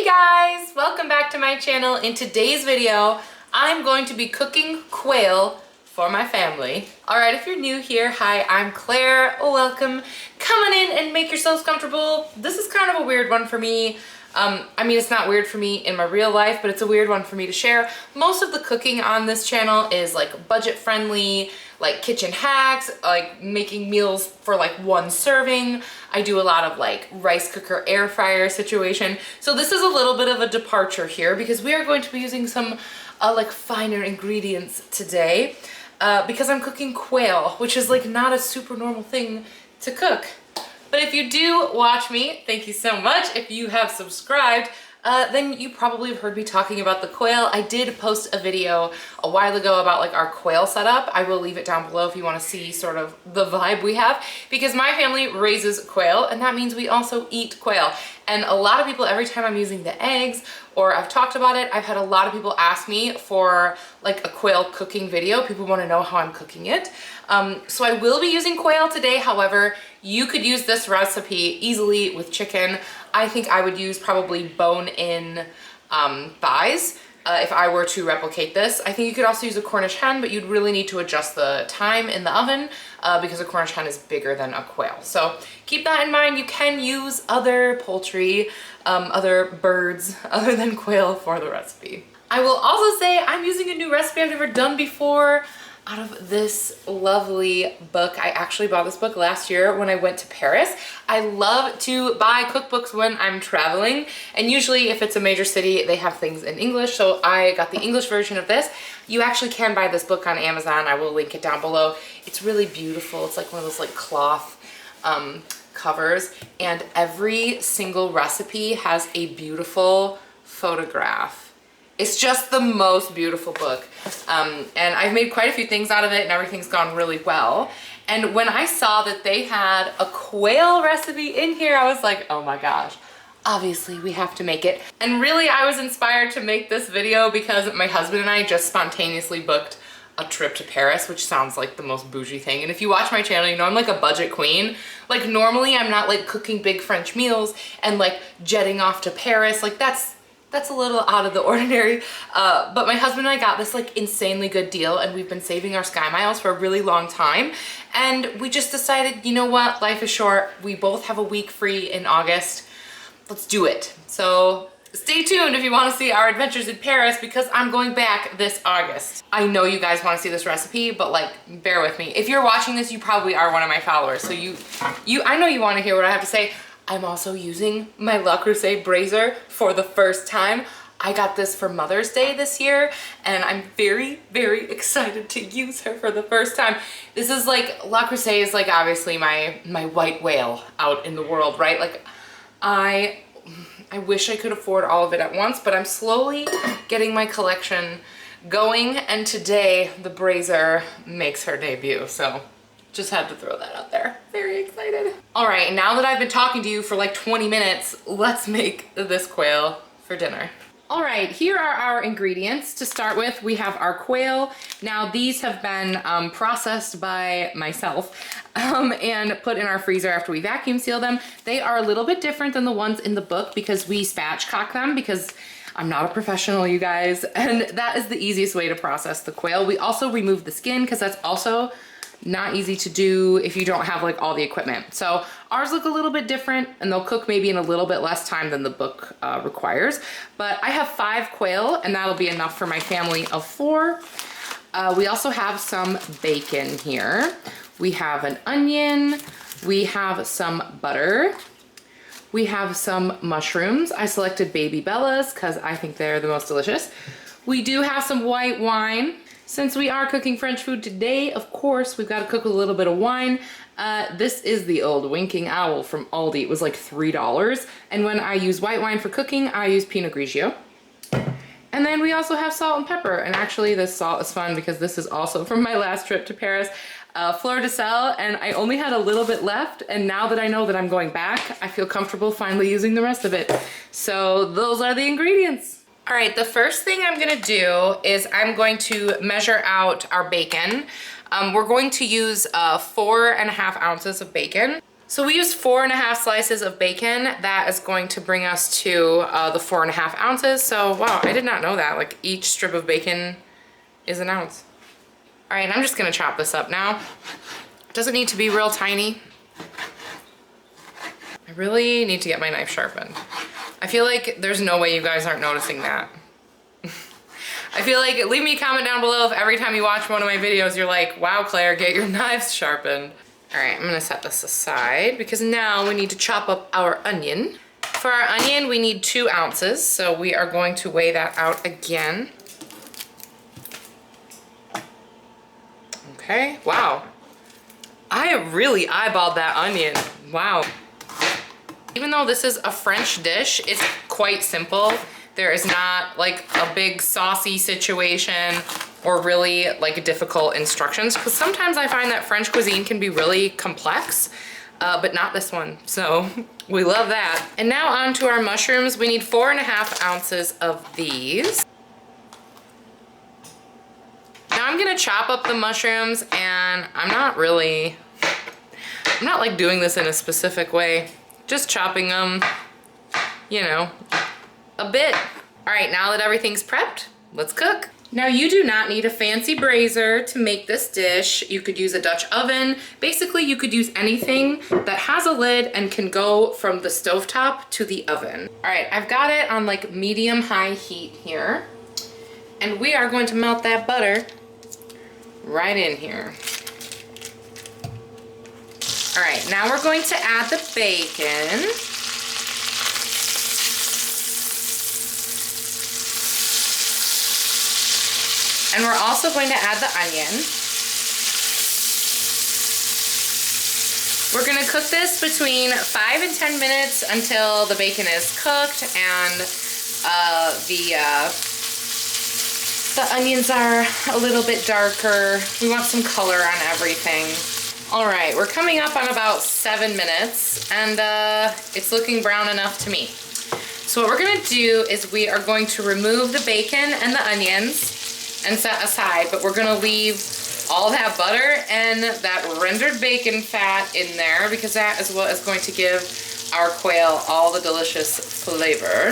Guys, welcome back to my channel. In today's video, I'm going to be cooking quail for my family. All right, if you're new here, hi, I'm Claire. Welcome. Come on in and make yourselves comfortable. This is kind of a weird one for me. I mean, it's not weird for me in my real life, but it's a weird one for me to share. Most of the cooking on this channel is like budget friendly, like kitchen hacks, like making meals for like one serving. I do a lot of like rice cooker air fryer situation. So this is a little bit of a departure here because we are going to be using some like finer ingredients today because I'm cooking quail, which is like not a super normal thing to cook. But if you do watch me, thank you so much. If you have subscribed, then you probably have heard me talking about the quail. I did post a video a while ago about like our quail setup. I will leave it down below if you want to see sort of the vibe we have, because my family raises quail and that means we also eat quail. And a lot of people, every time I'm using the eggs or I've talked about it, I've had a lot of people ask me for like a quail cooking video. People want to know how I'm cooking it. So I will be using quail today. However, you could use this recipe easily with chicken. I think I would use probably bone-in thighs if I were to replicate this. I think you could also use a Cornish hen, but you'd really need to adjust the time in the oven because a Cornish hen is bigger than a quail. So keep that in mind. You can use other poultry, other birds other than quail for the recipe. I will also say I'm using a new recipe I've never done before out of this lovely book. I actually bought this book last year when I went to Paris. I love to buy cookbooks when I'm traveling, and usually if it's a major city, they have things in English, so I got the English version of this. You actually can buy this book on Amazon. I will link it down below. It's really beautiful. It's like one of those like cloth covers, and every single recipe has a beautiful photograph. It's just the most beautiful book. And I've made quite a few things out of it and everything's gone really well. And when I saw that they had a quail recipe in here, I was like, oh my gosh, obviously we have to make it. And really I was inspired to make this video because my husband and I just spontaneously booked a trip to Paris, which sounds like the most bougie thing. And if you watch my channel, you know I'm like a budget queen. Like normally I'm not like cooking big French meals and like jetting off to Paris. Like that's a little out of the ordinary, but my husband and I got this like insanely good deal and we've been saving our Sky Miles for a really long time, and we just decided, you know what, life is short. We both have a week free in August. Let's do it. So stay tuned if you want to see our adventures in Paris because I'm going back this August. I know you guys want to see this recipe, but like bear with me. If you're watching this, you probably are one of my followers, so I know you want to hear what I have to say. I'm also using my Le Creuset brazier for the first time. I got this for Mother's Day this year and I'm very, very excited to use her for the first time. This is like, Le Creuset is like obviously my white whale out in the world, right? Like I wish I could afford all of it at once, but I'm slowly getting my collection going, and today the brazier makes her debut, so just had to throw that out there. Very excited. All right, now that I've been talking to you for like 20 minutes, let's make this quail for dinner. All right, here are our ingredients. To start with, we have our quail. Now these have been processed by myself and put in our freezer after we vacuum seal them. They are a little bit different than the ones in the book because we spatchcock them because I'm not a professional, you guys, and that is the easiest way to process the quail. We also remove the skin because that's also not easy to do if you don't have like all the equipment. So ours look a little bit different and they'll cook maybe in a little bit less time than the book requires. But I have 5 quail and that'll be enough for my family of 4. We also have some bacon here. We have an onion. We have some butter. We have some mushrooms. I selected Baby Bella's because I think they're the most delicious. We do have some white wine. Since we are cooking French food today, of course, we've got to cook with a little bit of wine. This is the old Winking Owl from Aldi. It was like $3. And when I use white wine for cooking, I use Pinot Grigio. And then we also have salt and pepper. And actually this salt is fun because this is also from my last trip to Paris. Fleur de sel, and I only had a little bit left. And now that I know that I'm going back, I feel comfortable finally using the rest of it. So those are the ingredients. All right, the first thing I'm gonna do is I'm going to measure out our bacon. We're going to use 4.5 ounces of bacon. So we used 4.5 slices of bacon. That is going to bring us to the 4.5 ounces. So wow, I did not know that. Like each strip of bacon is an ounce. All right, I'm just gonna chop this up now. Doesn't need to be real tiny. I really need to get my knife sharpened. I feel like there's no way you guys aren't noticing that. I feel like, leave me a comment down below if every time you watch one of my videos you're like, wow Claire, get your knives sharpened. All right, I'm gonna set this aside because now we need to chop up our onion. For our onion, we need 2 ounces, so we are going to weigh that out again. Okay, wow. I really eyeballed that onion, wow. Even though this is a French dish, it's quite simple. There is not like a big saucy situation or really like difficult instructions, because sometimes I find that French cuisine can be really complex, but not this one. So we love that. And now on to our mushrooms. We need 4.5 ounces of these. Now I'm gonna chop up the mushrooms, and I'm not like doing this in a specific way. Just chopping them, you know, a bit. All right, now that everything's prepped, let's cook. Now you do not need a fancy brazier to make this dish. You could use a Dutch oven. Basically, you could use anything that has a lid and can go from the stovetop to the oven. All right, I've got it on like medium-high heat here. And we are going to melt that butter right in here. All right, now we're going to add the bacon. And we're also going to add the onion. We're gonna cook this between 5 and 10 minutes until the bacon is cooked and the onions are a little bit darker. We want some color on everything. All right, we're coming up on about 7 minutes, and it's looking brown enough to me. So what we're gonna do is we are going to remove the bacon and the onions and set aside, but we're gonna leave all that butter and that rendered bacon fat in there because that is what is going to give our quail all the delicious flavor.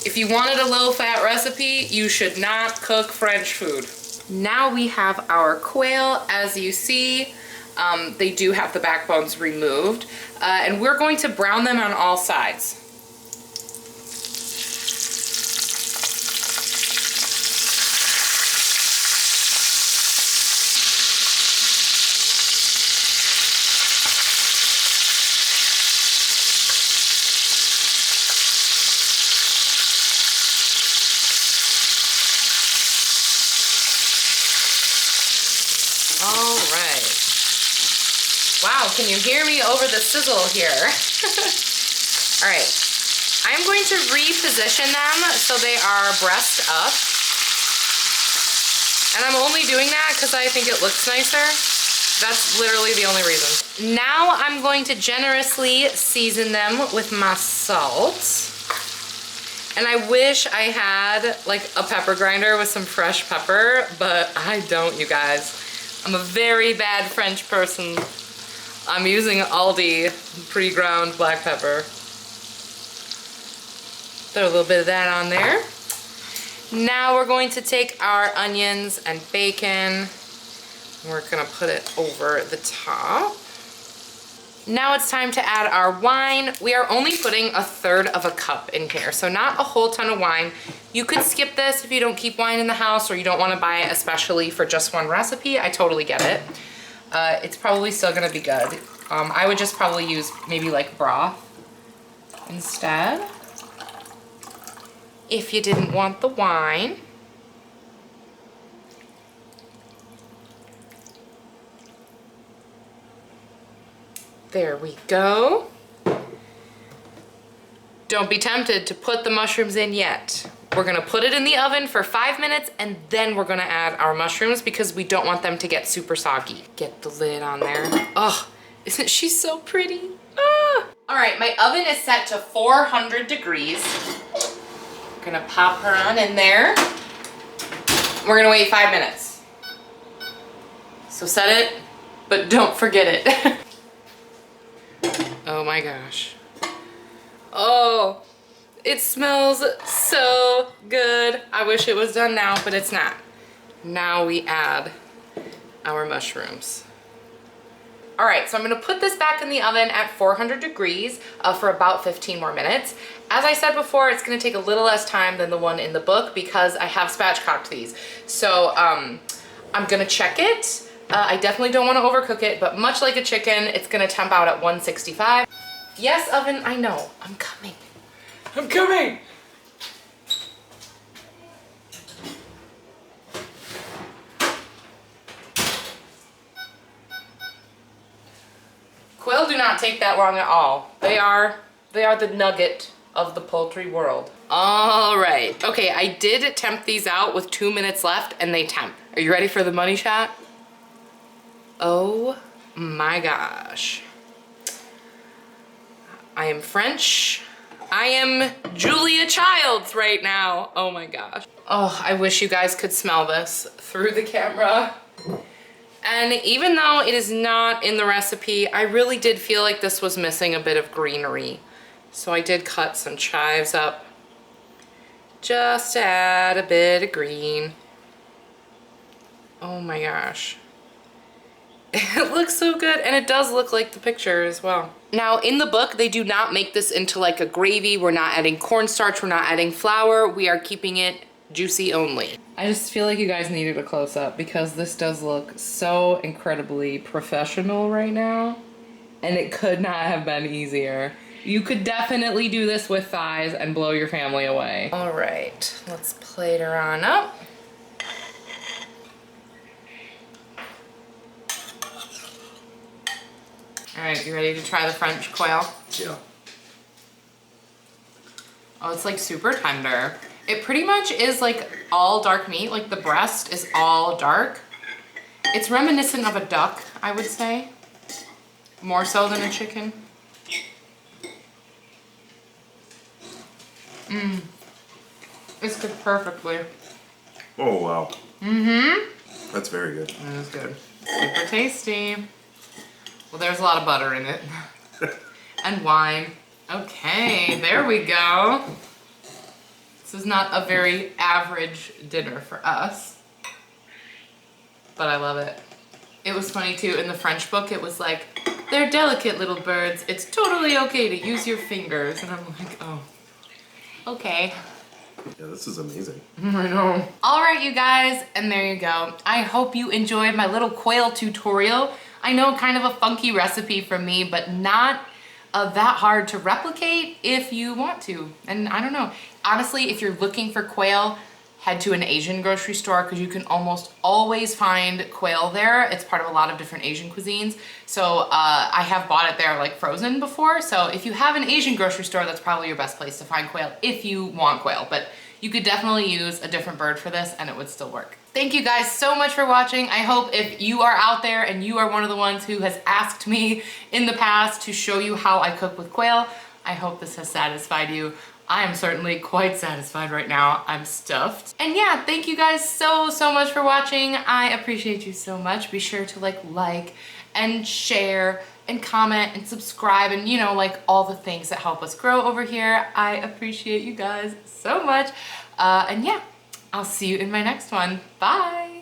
If you wanted a low-fat recipe, you should not cook French food. Now we have our quail. As you see, they do have the backbones removed, and we're going to brown them on all sides. All right. Wow, can you hear me over the sizzle here? All right, I'm going to reposition them so they are breast up. And I'm only doing that because I think it looks nicer. That's literally the only reason. Now I'm going to generously season them with my salt. And I wish I had like a pepper grinder with some fresh pepper, but I don't, you guys. I'm a very bad French person. I'm using Aldi pre-ground black pepper. Throw a little bit of that on there. Now we're going to take our onions and bacon. We're gonna put it over the top. Now it's time to add our wine. We are only putting 1/3 cup in here, so not a whole ton of wine. You could skip this if you don't keep wine in the house or you don't want to buy it especially for just one recipe. I totally get it. It's probably still gonna be good. I would just probably use maybe like broth instead if you didn't want the wine. There we go. Don't be tempted to put the mushrooms in yet. We're gonna put it in the oven for 5 minutes and then we're gonna add our mushrooms because we don't want them to get super soggy. Get the lid on there. Oh, isn't she so pretty? Ah. All right, my oven is set to 400 degrees. We're gonna pop her on in there. We're gonna wait 5 minutes. So set it, but don't forget it. my gosh. Oh, it smells so good. I wish it was done now, but it's not. Now we add our mushrooms. All right, so I'm gonna put this back in the oven at 400 degrees for about 15 more minutes. As I said before, it's gonna take a little less time than the one in the book because I have spatchcocked these. So I'm gonna check it. I definitely don't wanna overcook it, but much like a chicken, it's gonna temp out at 165. Yes, oven, I know, I'm coming. I'm coming. Quail do not take that long at all. They are the nugget of the poultry world. All right, okay, I did temp these out with 2 minutes left and they temp. Are you ready for the money shot? Oh my gosh. I am French. I am Julia Childs right now. Oh my gosh. Oh, I wish you guys could smell this through the camera. And even though it is not in the recipe, I really did feel like this was missing a bit of greenery. So I did cut some chives up just to add a bit of green. Oh my gosh. It looks so good, and it does look like the picture as well. Now in the book, they do not make this into like a gravy. We're not adding cornstarch, we're not adding flour. We are keeping it juicy only. I just feel like you guys needed a close-up because this does look so incredibly professional right now, and it could not have been easier. You could definitely do this with thighs and blow your family away. All right, let's plate her on up. All right, you ready to try the French quail? Yeah. Oh, it's like super tender. It pretty much is like all dark meat, like the breast is all dark. It's reminiscent of a duck, I would say. More so than a chicken. Mmm. It's cooked perfectly. Oh, wow. Mm-hmm. That's very good. That is good. Super tasty. Well, there's a lot of butter in it. And wine. Okay, there we go. This is not a very average dinner for us. But I love it. It was funny too, in the French book, it was like, they're delicate little birds. It's totally okay to use your fingers. And I'm like, oh, okay. Yeah, this is amazing. I know. All right, you guys, and there you go. I hope you enjoyed my little quail tutorial. I know, kind of a funky recipe from me, but not that hard to replicate if you want to. And I don't know, honestly, if you're looking for quail, head to an Asian grocery store because you can almost always find quail there. It's part of a lot of different Asian cuisines. So I have bought it there like frozen before. So if you have an Asian grocery store, that's probably your best place to find quail if you want quail. But you could definitely use a different bird for this and it would still work. Thank you guys so much for watching. I hope if you are out there and you are one of the ones who has asked me in the past to show you how I cook with quail, I hope this has satisfied you. I am certainly quite satisfied right now. I'm stuffed. And yeah, thank you guys so much for watching. I appreciate you so much. Be sure to like and share and comment and subscribe and, you know, like all the things that help us grow over here. I appreciate you guys so much. And yeah, I'll see you in my next one. Bye.